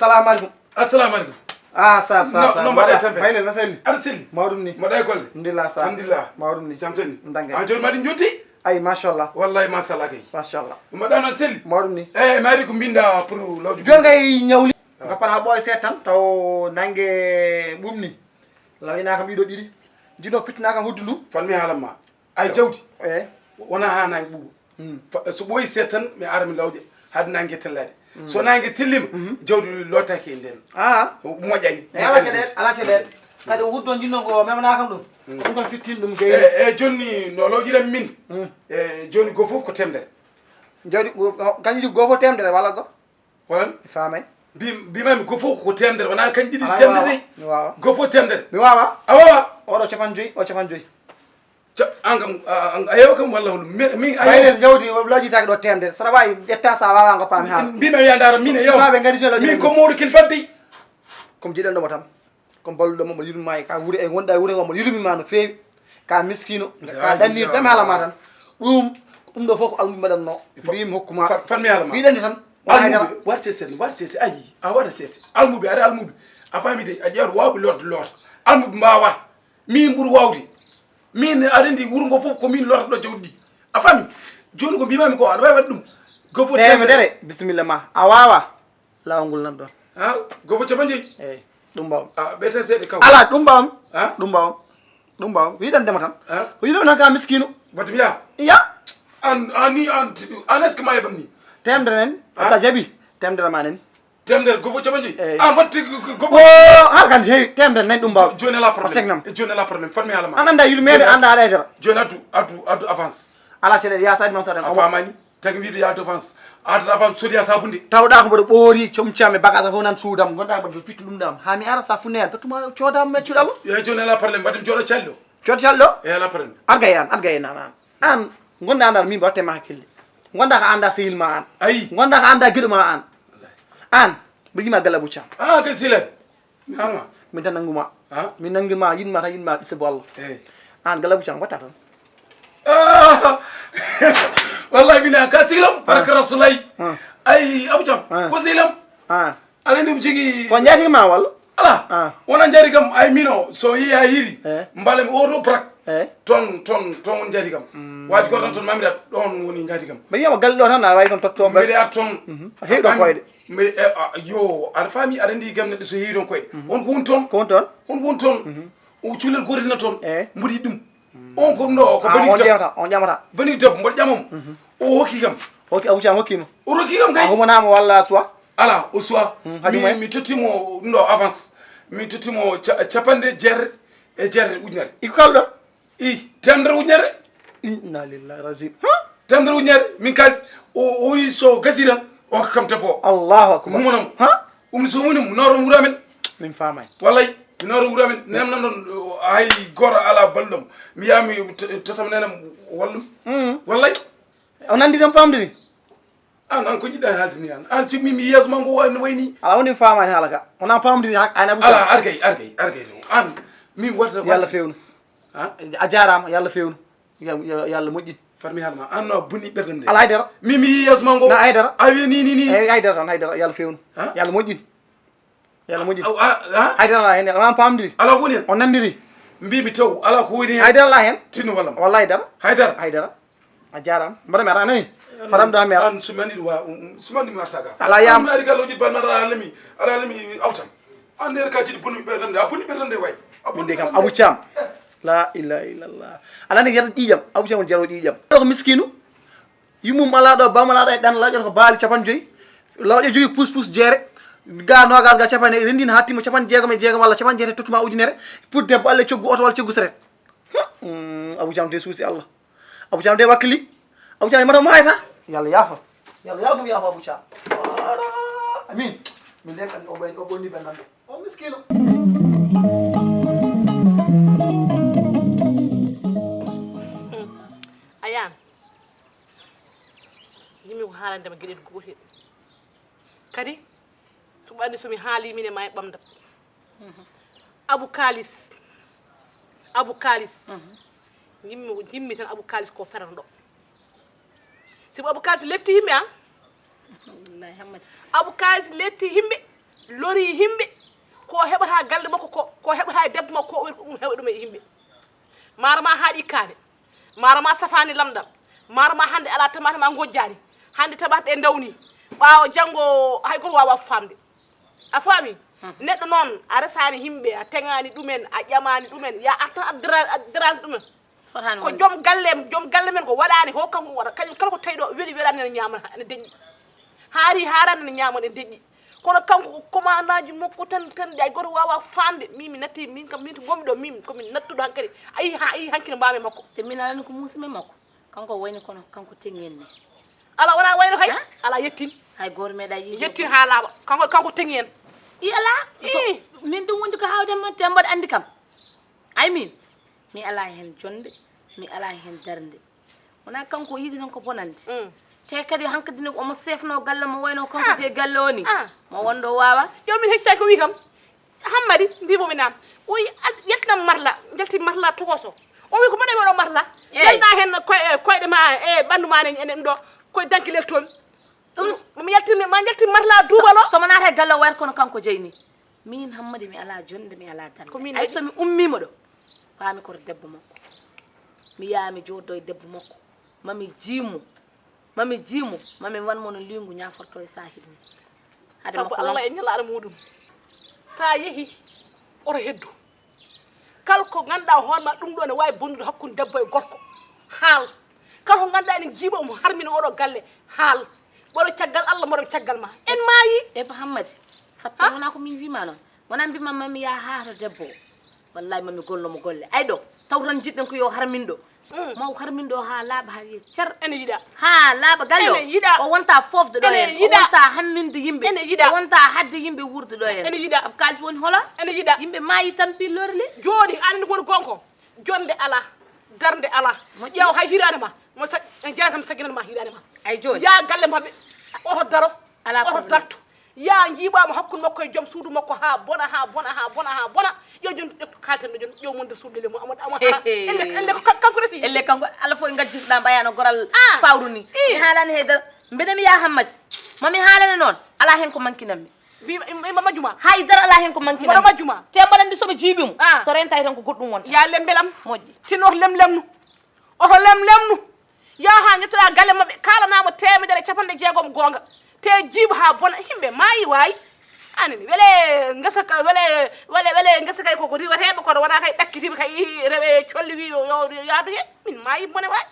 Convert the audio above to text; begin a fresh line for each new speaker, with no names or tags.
assalamu alaikum
sar
no mbaɗa tampe
mayle no selli
aɗa selli
mawɗum ni
mbaɗa e golle
alhamdulillah sar
alhamdulillah
mawɗum ni
jam tani
dangue
an joni maɗi jotti
ay machallah
wallahi machallah kay
machallah
mbaɗa noon selli
mawɗum ni
eyyi maari ko mbinda pour lawdi
joni kay ñawli gappat ha ɓooya seeɗa tan taw nangue ɓumni lawinakam ɗiɗo ɗiɗi jino pittinakam hoddu ndu
fanmi haalanma ay jawdi
eyyi
wona ha nangue ɓuuɓa so ɓooyi seeɗa tan mi ara mi lawƴa haade nangue tellade so nangue tellima jawdi lottaki e nden moƴƴani
ala caɗele kadi o huddo jinno ko memanakam ɗum ɗum kon fittin ɗum gey
e joni no lawƴiran min e joni go foof ko temdere
jawdi kañum goo fof temdere walla go
holan
famay
mbimami go fof ko temdere wona kañ ɗiɗi temdere
mi wawa
go fof temdere
mi wawa
a wawa
oɗo capan joyyi o capan joyyi
an kam a yewa kam walla hol min
baynel jawdi lawjitaki ɗo temdere saɗa wawi ƴetta sa wawa goppami haala
mbima wiya dara min e yewa
sukaɓe gari
min ko mawɗo kil fadde
comme jiɗenɗomo tan comme balluɗomo mo yurmima e ka wuuri e gonɗa e wuure o mo yurmima no feewi ka miskino ka ɗannir dam haalama tan ɗum ɗo fof ko almuɓe mbaɗatno mbimi hokkuma
fanmi haalama
mbiɗende tan
almuɓe watte sese watte sese ayi a waɗa sese almuɓe aɗa almuɓe a faami de a ƴewta wawɓe lorde loota almuɓe mbawa min ɓuuri wawde min aɗa andi wuuro ngo fof komin lorta ɗo jawɗi ɗi a faami joni ko mbimami ko aɗa wawi waɗde ɗum go fof
temedere bisimilla ma a wawa lawol ngol nan ɗon
go fof capan joyyi
eyyi ɗum mbawmi
ɓeyta seeɗe kaw
ala ɗum mbawmi ɗum mbawmi ɗum mbawmi wiɗandema tan ko yiɗo tan ka miskino
wati miya
iya
ni an est ce que ma yeɓam ni
temdere nani sa jaaɓi temdere ma nani
temdere go fof capan joyyi an watti go
o har kan heewi temdere nani ɗum mbawmi
joni ala
segnam
joni ala probléme fanmi haalama
an anda yurmede anda aɗa edera
joni addu avance
ala seeɗa ya sadi mam saɗen
a famani tagi wiide yaade avance adata avance sodiya sabunde
tawɗa ko mboɗo ɓoori comcami bagage fof nan suudam gonɗa mboɗo fitti ɗum ɗam ha mi ara sa funne an tottuma coodam meccuɗo allah
eyyi joni ala probléme mbaɗimi jooɗo calli o
cood calɗo
eyyi ala probléme
argay an an gonɗa andal min wattema hakkille gonda ko anda sehil ma an
ayi
gonda ko anda gueɗo ma an mbiɗa yima galle Abou Thiam
ka silen hama
min tan nangguma min nanguima yinma tan yinma ɗisabu allah
eyyi
an galle Abou Thiam watta tan
wallahi bina ka silam barka rasulay ay Abou Thiam ko silam aɗa andi mi jogui
ko jaatima walla
ala wona jaari kam ay mino so yi a hiri mbalami oto brak ton woni jaari kam waji goto tan toon mamirat ɗon woni jaari kam
mbiɗa yiyama galle ɗo tan aɗa wawi ɗon totto
mbiɗa ar toon
heewi ɗon koyɗe
yo aɗa faami aɗa andi kam neɗɗo so heewi ɗon koyɗe on ko woni toon
ko woni toon
on ko woni toon o cuulel gotina toon mboɗi ɗum on ko ɗum ɗo ko
on ƴamata
bani debbo mboɗo ƴamamo o hokki kam
hokki Abou Thiam hokkima
o rokki kam kay
a humanama walla suwa
ala o suwa mi tottimo ɗum ɗo avance mi tottimo capanɗe jeere e jeere ujunere
iko kalɗo
temedere ujunere
inna lillahi rajim
temedere ujunere min kaldi o wi so gasi tan o hokka kam debbo o
allahu akbar
humanamo umni so humnimo nooro wuura men
min famay
wallay mi nooro wuura men nemnan ɗon hay goto ala balɗum mi yami totam nenam wallum wallay
o nandi tan famdini
an ko jiɗɗa haalde ni an simmi mi yeeso ma ngo wayni
ala woni famani haala ka wona famdini an Abou Thiam
ala argay an min watta
yalla fewnu a jarama yalla fewnu yalla moƴƴin
farmi haalma an no bonni ɓerdem nde
ala haydara
mi yi yeeso ma ngo
na haydara
a wi ni
haydara tan haydara yalla fewnu yalla moƴƴin haydara la hen wona famdiri
ala ko woni hen
on nandiri
mbimi taw ala ko woni hen
haydara la hen
tinno wallam
walla haydara a jarama mbaɗa mi ara nani faram da mi ara
an sumani mi warta ga
ala yam
ari galloji balmata ala lemi awtam an nder ka jiɗi bonni ɓerdem nde a bonni ɓerdem nde way
min de kam Abou Thiam la ilaha illallah ala nde yerta ƴiƴam Abou Thiam on jaro ƴiƴam ɗo ko miskinu yummum ala ɗo bammal aɗa e ɗan lawƴata ko baali capan joyyi lawƴa jogui pousse jeere ga nogas ga capan rendina ha timma capan jeegom e jeegom walla capan jeete tottuma ujunere pour debbo Allah coggu oto walla coggu saret Abou Thiam de suusi Allah Abou Thiam de wakkili Abou Thiam mata mayata yalla yaafa Abou Thiam amin min de kan o ɓonni ɓendande o miskino
ayan yimmi ko haalandema gueɗel gotel kadi suɓa andi somi haali min e ma e ɓamdam Abou Kalis yimmi tan Abou Kalis ko ferata ɗo sibo Abou Kalis lepti yimɓe Abou Kalis lepti yimɓe lori himɓe ko heɓata galle makko ko heɓata e debbo makko ko heɓa ɗum e yimɓe maaro ma haaɗi kaane maaro ma safani lamɗam maaro ma hannde ala tamata ma gojjani hannde taɓat ɗe dawni ɓaawo janngo hay goto wawa famde a faami neɗɗo noon a resani yimɓe a teŋani ɗumen a ƴamani ɗumen ya artan addirani ɗumen ko joom galle men ko waɗani ho kanko waɗa kañum kala ko tawi ɗo weeli weɗani ene ñaama ene deƴƴi haari harani ene ñaama ene deƴƴi kono kanko ko commande aji makko tan hay goto wawa famde min mi natti min kam min to gomi ɗo min komin nattuɗo hankkadi ayi hankkine mbami makko
te min alani ko muusime makko kanko wayni kono kanko teŋen ni
ala wona wayno kay ala yettin
hay goto meeɗa yiide
yettin ha laaɓa kanko teŋi en
i ala min ɗum wondi ko hawdema te mbaɗa andi kam ay min mi ala hen jonde mi ala hen darde wona kanko yiiɗi tan ko bonande te kadi hankkadi ne omo sefno galle mo wayno kanko je galle o ni mo wonɗo wawa
yo min heccitani ko wi kam hammadi mbimomi nam o wi yettinam marla jalti marla tokoso o wi ko mbaɗami oɗo marla jalɗa hen koyɗe ma e ɓandu ma enen ɗo koye dankilel toon ɗum mi jalti marla duuɓal o
somo naata e galle o wayata kono kanko jeyni min hammadi mi ala jonde mi ala darde ay somi ummima ɗo paami koto debbo makko mi yaami joddo e debbo makko mami jiimu mami wanmo no lingu ñaforto e sahil ni
sabu allah e ñalaɗo muɗum sa yeehi oto heddu kala ko ganduɗa hoorema ɗum ɗo ne wawi bonnude hakkude debbo e gorko haal kala ko ganduɗa ene jiiɓa omo harmina oɗo galle haal ɓoɗo caggal allah mboɗo caggal ma en maayi
e ba hammadi fatta wona ko min wima noon wona mbima mami ya haato debbo o wallahi mami gollomo golle ay ɗo taw tan jiɗɗen ko yo harmin ɗo maw harmin ɗo ha laaɓa ha yiya cer
ene yiiɗa
ha laaɓa galle o wonta fofde ɗo en o wonta hamminde yimɓe
ene yiiɗa
o wonta hadde yimɓe wurde ɗo en
ene yiiɗa
ab kalis woni hola
ene yiiɗa
yimɓe maayi tampi lorli
joni anani woni gonko jonde ala darde ala ƴeew hay hirade ma mo jeeya kam sagginana ma hirade ma
ay joni
ya galle mabɓe oto daro
ala
oto dartu ya jiiɓama hakkude makko e joom suudu makko ha bona yo joni ƴettu kalten ɗo joni ƴew monde suuɗele mo ende ko kanko resi
elle kanko ala fof gajjirɗa mbayano goral fawru ni mi haalani heydara mbeɗami ya hammadi mami haalane noon ala hen ko manquinammi
mbima majjuma
haydara ala hen ko manquinammi
mboɗo majjuma
te mbaɗandi somi jiibimo so rentay tan ko goɗɗum wonta
ya lembelam
moƴƴi
tin oto lemlemnu ya ha ñettoɗa galle mabɓe kalanamo temedere capanɗe jeegom gonga te jiiba ha bona yimɓe maayi wayi anani wele ngesa wele ngesa kay koko riwateɓe kono wona kay ɗakkitiɓe kay rewe colli wi yo yaadu hen min maayi bone wayi